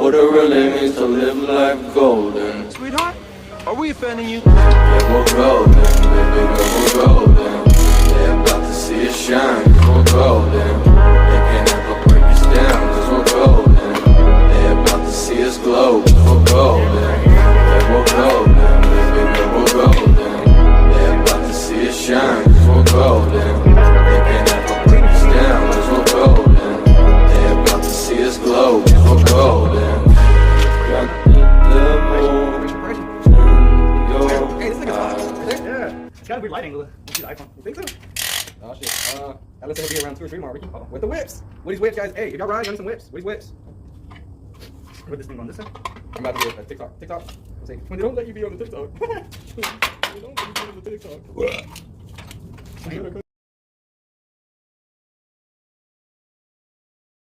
what it really means to live life golden. Sweetheart, are we offending you? Yeah, we're golden, baby girl, we're golden. They're about to see us shine, cause we're golden. They can't ever break us down, cause we're golden. They're about to see us glow, cause we're golden. Yeah, we're golden, baby girl, we're golden. They're about to see us shine, cause we're golden. They can't ever break us down, cause we're golden. They're about to see us glow, cause we're golden. Got the devil in your Hey, this thing is hot. eyes. Yeah. It's got a weird light angle. You see the iPhone. You think so? Oh shit. Let's say we'll be around 2 or 3 more. We can, with the whips. Woody's whips, guys. Hey, if y'all ride, y'all need some whips. Woody's whips. Put this thing on this side. I'm about to get a TikTok. TikTok. Let's see. When they don't let you be on the TikTok. They don't let you be on the TikTok.